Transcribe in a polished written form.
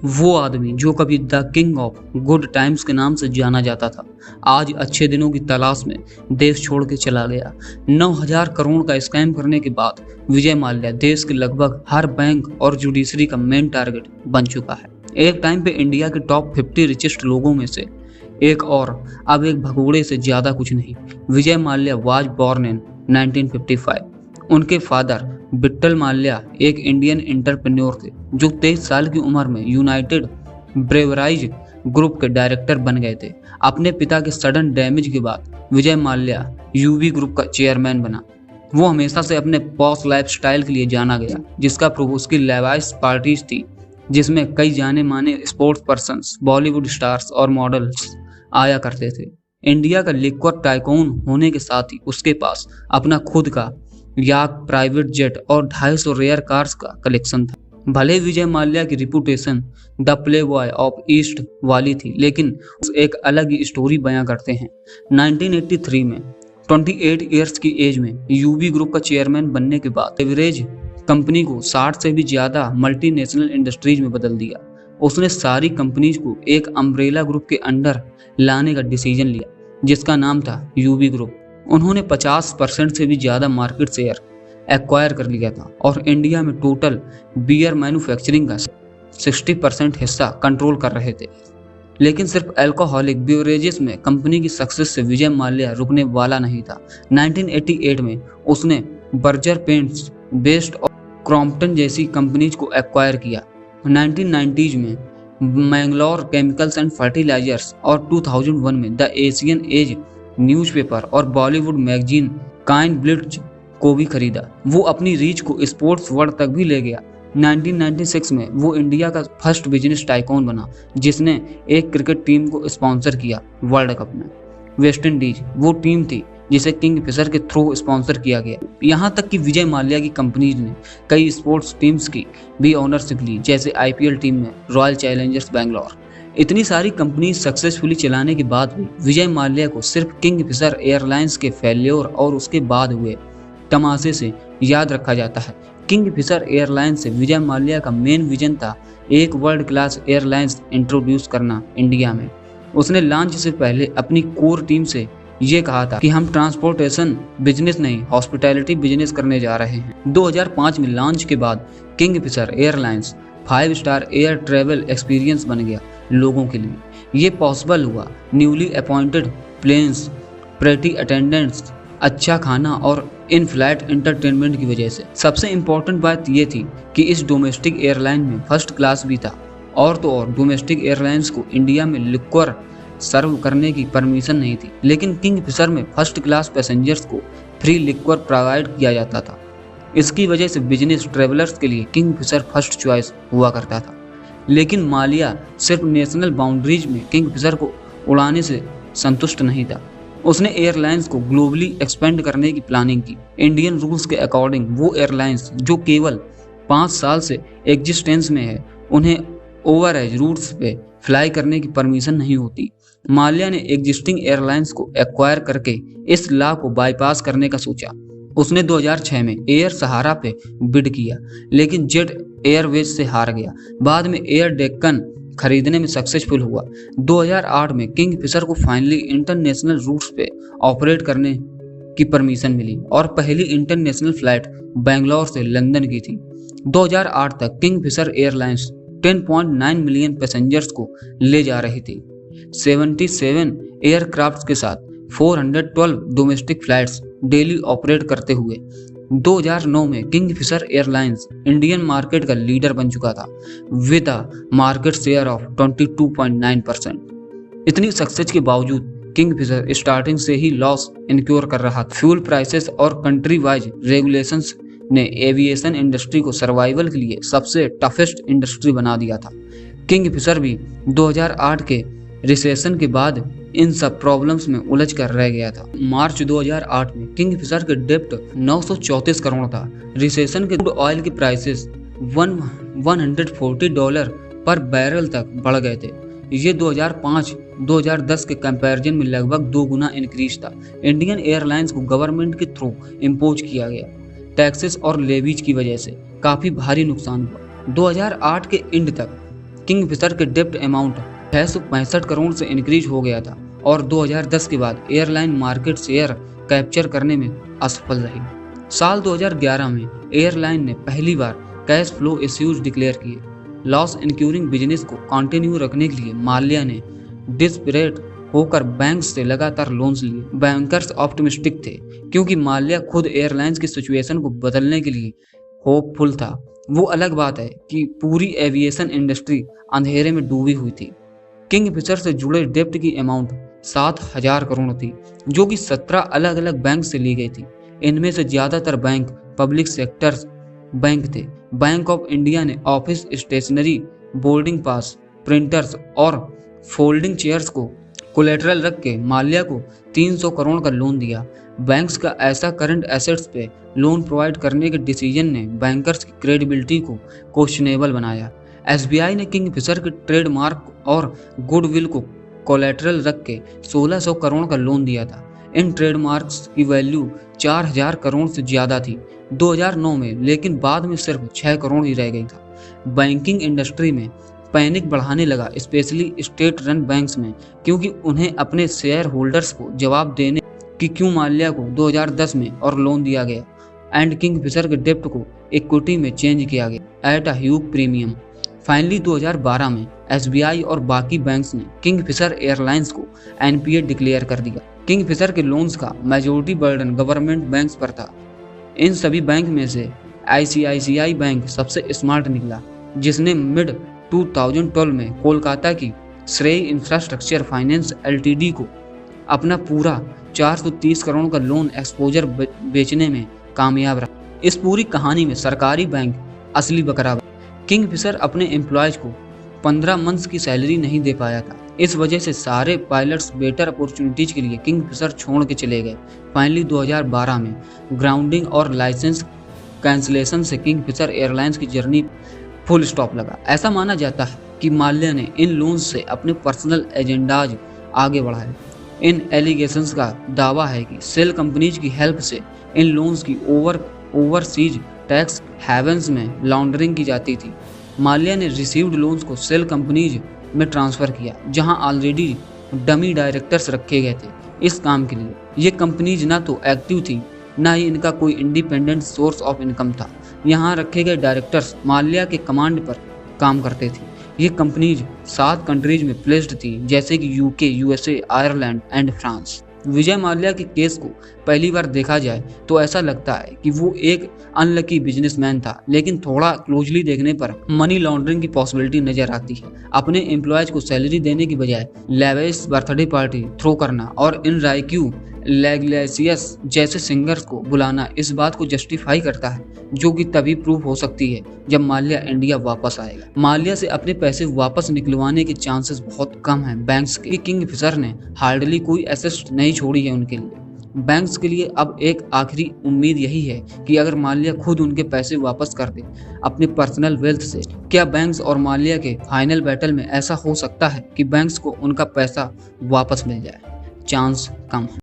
वो आदमी जो कभी the king of good times के नाम से जाना जाता था, आज अच्छे दिनों की तलाश में देश छोड़ के चला गया। 9,000 करोड़ का स्कैम करने के बाद विजय माल्या देश के लगभग हर बैंक और जुडिशरी का मेन टारगेट बन चुका है। एक टाइम पे इंडिया के टॉप 50 रिचेस्ट लोगों में से एक, और अब एक भगोड़े से ज्यादा कुछ नहीं। Vijay Mallya was born in 1955। उनके फादर विट्ठल माल्या एक इंडियन एंटरप्रेन्योर थे जो 23 साल की उम्र में यूनाइटेड ब्रेवराइज ग्रुप के डायरेक्टर बन गए थे। अपने पिता के सडन डैमेज के बाद विजय माल्या यूवी ग्रुप का चेयरमैन बना। वो हमेशा से अपने पॉश लाइफस्टाइल के लिए जाना गया, जिसका प्रूफ उसकी लेवाइस पार्टीज थी, जिसमें कई जाने माने स्पोर्ट्स पर्सन्स, बॉलीवुड स्टार्स और मॉडल्स आया करते थे। इंडिया का लिक्वर टाइकून होने के साथ ही उसके पास अपना खुद का याक, प्राइवेट जेट और 250 रेयर कार्स का कलेक्शन था। भले विजय माल्या की reputation the play boy of east वाली थी, लेकिन एक अलग ही स्टोरी बयां करते हैं। 1983 में 28 इयर्स की एज में यूवी ग्रुप का चेयरमैन बनने के बाद एवरेज कंपनी को 60 से भी ज्यादा मल्टीनेशनल इंडस्ट्रीज में बदल दिया। उसने सारी कंपनीज को एक अम्ब्रेला ग्रुप के अंडर लाने का डिसीजन लिया, जिसका नाम था यूवी ग्रुप। उन्होंने 50% से भी ज्यादा मार्केट शेयर एक्वायर कर लिया था और इंडिया में टोटल बियर मैन्युफैक्चरिंग का 60% हिस्सा कंट्रोल कर रहे थे। लेकिन सिर्फ अल्कोहलिक बिवरेजेस में कंपनी की सक्सेस से विजय माल्या रुकने वाला नहीं था। 1988 में उसने बर्जर पेंट्स, बेस्ट और क्रॉम्पटन जैसी कंपनीज को एक्वायर किया। 1990s में मैंगलोर केमिकल्स एंड फर्टिलाइजर्स और 2001 में द एशियन एज न्यूज़पेपर और बॉलीवुड मैगजीन काइन ब्लिट्ज को भी खरीदा। वो अपनी रीच को स्पोर्ट्स वर्ल्ड तक भी ले गया। 1996 में वो इंडिया का फर्स्ट बिजनेस टाइकून बना, जिसने एक क्रिकेट टीम को स्पॉन्सर किया वर्ल्ड कप में। वेस्ट इंडीज वो टीम थी जिसे किंग फिशर के थ्रू स्पॉन्सर किया गया। यहाँ तक कि विजय माल्या की कंपनीज ने कई स्पोर्ट्स टीम्स की भी ओनरशिप ली, जैसे IPL टीम में रॉयल चैलेंजर्स बैंगलोर। इतनी सारी कंपनी सक्सेसफुली चलाने के बाद भी विजय माल्या को सिर्फ किंग फिशर एयरलाइंस के फेल्योर और उसके बाद हुए तमाशे से याद रखा जाता है। किंग फिशर एयरलाइंस से विजय माल्या का मेन विजन था एक वर्ल्ड क्लास एयरलाइंस इंट्रोड्यूस करना इंडिया में। उसने लॉन्च से पहले अपनी कोर टीम से ये कहा था कि हम ट्रांसपोर्टेशन बिजनेस नहीं, हॉस्पिटैलिटी बिजनेस करने जा रहे हैं। 2005 में लॉन्च के बाद Kingfisher airlines 5 star air travel experience बन गया लोगों के लिए। ये पॉसिबल हुआ newly appointed planes, pretty attendants, अच्छा खाना और इन फ्लाइट एंटरटेनमेंट की वजह से। सबसे इम्पोर्टेंट बात यह थी कि इस डोमेस्टिक एयरलाइन में फर्स्ट क्लास भी था। और तो और डोमेस्टिक एयरलाइंस को इंडिया में लिक्वर सर्व करने की परमिशन नहीं थी, लेकिन किंग फिशर में फर्स्ट क्लास पैसेंजर्स को फ्री लिक्वर प्रोवाइड किया जाता था। इसकी वजह से बिजनेस ट्रेवलर्स के लिए किंग फिशर फर्स्ट चॉइस हुआ करता था। लेकिन माल्या सिर्फ नेशनल बाउंड्रीज में किंग फिशर को उड़ाने से संतुष्ट नहीं था। उसने एयरलाइंस को ग्लोबली एक्सपेंड करने की प्लानिंग की। इंडियन रूल्स के अकॉर्डिंग वो एयरलाइंस जो केवल 5 साल से एग्जिस्टेंस में है, उन्हें ओवर एज रूट्स पे फ्लाई करने की परमिशन नहीं होती। माल्या ने एग्जिस्टिंग एयरलाइंस को एक्वायर करके इस लॉ को बाईपास करने का सोचा। उसने 2006 में एयर सहारा पे बिड किया, लेकिन जेट एयरवेज से हार गया। बाद में एयर डेक्कन खरीदने में सक्सेसफुल हुआ। 2008 में किंग फिशर को फाइनली इंटरनेशनल रूट्स पे ऑपरेट करने की परमिशन मिली और पहली इंटरनेशनल फ्लाइट बेंगलोर से लंदन की थी। 2008 तक Kingfisher airlines 10.9 million passengers को ले जा रही थी। 77 एयरक्राफ्ट के साथ 412 डोमेस्टिक फ्लाइट्स डेली ऑपरेट करते हुए 2009 में Kingfisher airlines Indian market का लीडर बन चुका था with a market share of 22.9%। इतनी सक्सेस के बावजूद किंग फिशर स्टार्टिंग से ही लॉस इनक्योर कर रहा था। फ्यूल प्राइसेस और कंट्री वाइज रेगुलेशंस ने एविएशन इंडस्ट्री को सर्वाइवल के लिए सबसे टफेस्ट इंडस्ट्री बना दिया था। किंग फिशर भी 2008 के रिसेशन के बाद इन सब प्रॉब्लम्स में उलझ कर रह गया था। मार्च 2008 में किंग फिशर के डेप्ट 934 करोड़ था। रिसेशन के क्रूड ऑयल की प्राइसेस $140 पर बैरल तक बढ़ गए थे। ये 2005-2010 के कंपैरिजन में लगभग 2 गुना इंक्रीज था। इंडियन एयरलाइंस को गवर्नमेंट के थ्रू इम्पोज किया गया टैक्सेस और लेवीज की वजह से काफी भारी नुकसान हुआ। 2008 के एंड तक किंगफिशर के डेप्ट अमाउंट 665 करोड़ से इंक्रीज हो गया था और 2010 के बाद एयरलाइन मार्केट शेयर कैप्चर करने में असफल रही। साल 2011 में एयरलाइन ने पहली बार कैश फ्लो इश्यूज डिक्लेयर किए। लॉस इंक्यूरिंग बिजनेस को कंटिन्यू रखने के लिए माल्या ने डिस्परेट होकर बैंक से लगातार लोन्स लिए। बैंकर्स ऑप्टिमिस्टिक थे क्योंकि माल्या खुद एयरलाइंस की सिचुएशन को बदलने के लिए होपफुल था। वो अलग बात है कि पूरी एविएशन इंडस्ट्री अंधेरे में डूबी हुई थी। किंगफिशर से जुड़े डेप्ट की अमाउंट 7,000 करोड़ थी, जो कि 17 अलग अलग बैंक से ली गई थी। इनमें से ज्यादातर बैंक पब्लिक सेक्टर बैंक थे। बैंक ऑफ इंडिया ने office stationery, boarding pass, printers और फोल्डिंग चेयर्स को कोलेटरल रख के माल्या को 300 करोड़ का लोन दिया। बैंक्स का ऐसा करंट एसेट्स पे लोन प्रोवाइड करने के डिसीजन ने बैंकर्स की क्रेडिबिलिटी को क्वेश्चनेबल बनाया। एसबीआई ने किंगफिशर के ट्रेडमार्क और गुडविल को कोलेटरल रख के 1600 करोड़ का लोन दिया था। इन ट्रेडमार्क्स की वैल्यू 4000 करोड़ से ज्यादा थी 2009 में, लेकिन बाद में सिर्फ 6 करोड़ ही रह गई था। बैंकिंग इंडस्ट्री में पैनिक बढ़ाने लगा, स्पेशली स्टेट रन बैंक्स में, क्योंकि उन्हें अपने शेयर होल्डर्स को जवाब देने कि क्यों माल्या को 2010 में और लोन दिया गया एंड किंगफिशर के डेप्ट को इक्विटी में चेंज किया गया at a huge premium. Finally 2012 में एसबीआई और बाकी बैंक्स ने किंगफिशर एयरलाइंस को एनपीए डिक्लेयर कर दिया। किंगफिशर के लोन्स का मेजॉरिटी बर्डन गवर्नमेंट बैंक्स पर था। इन सभी बैंक में से आईसीआईसीआई बैंक सबसे स्मार्ट निकला, जिसने मिड 2012 में कोलकाता की श्रेय इंफ्रास्ट्रक्चर फाइनेंस एलटीडी को अपना पूरा 430 करोड़ का लोन एक्सपोजर बेचने में कामयाब रहा। इस पूरी कहानी में सरकारी बैंक असली बकरा बना। किंगफिशर अपने एम्प्लॉयज को 15 मंथ्स की सैलरी नहीं दे पाया था। इस वजह से सारे पायलट्स बेटर अपॉर्चुनिटीज के लिए किंगफिशर छोड़ के चले गए। फाइनली 2012 में ग्राउंडिंग और लाइसेंस कैंसिलेशन से किंगफिशर एयरलाइंस की जर्नी फुल स्टॉप लगा। ऐसा माना जाता है कि माल्या ने इन लोन्स से अपने पर्सनल एजेंडाज आगे बढ़ाए। इन एलिगेशंस का दावा है कि सेल कंपनीज की हेल्प से इन लोन्स की ओवरसीज टैक्स हेवंस में लॉन्ड्रिंग की जाती थी। माल्या ने रिसीव्ड लोन्स को सेल कंपनीज में ट्रांसफर किया, जहां ऑलरेडी डमी डायरेक्टर्स रखे गए थे इस काम के लिए। ये कंपनीज ना तो एक्टिव थी, ना ही इनका कोई इंडिपेंडेंट सोर्स ऑफ इनकम था। यहाँ रखे गए डायरेक्टर्स माल्या के कमांड पर काम करते थे। ये कंपनीज 7 कंट्रीज में प्लेस्ड थी, जैसे कि UK, USA, Ireland and France. Vijay Mallya के केस को पहली बार देखा जाए तो ऐसा लगता है कि वो एक अनलकी बिजनेसमैन था, लेकिन थोड़ा क्लोजली देखने पर मनी लॉन्ड्रिंग की पॉसिबिलिटी नजर आती है। अपने एम्प्लॉयज को सैलरी देने की बजाय लेविश बर्थडे पार्टी थ्रो करना और इन राइक्यू लेग्लेसियस जैसे सिंगर्स को बुलाना इस बात को जस्टिफाई करता है, जो कि तभी प्रूव हो सकती है जब माल्या इंडिया वापस आएगा। माल्या से अपने पैसे वापस निकलवाने के चांसेस बहुत कम हैं बैंक्स के। किंगफिशर ने हार्डली कोई एसेट नहीं छोड़ी है उनके लिए। बैंक्स के लिए अब एक आखिरी उम्मीद यही है कि अगर माल्या खुद उनके पैसे वापस कर दे अपने पर्सनल वेल्थ से। क्या बैंक्स और माल्या के फाइनल बैटल में ऐसा हो सकता है कि बैंक्स को उनका पैसा वापस मिल जाए? चांस कम है।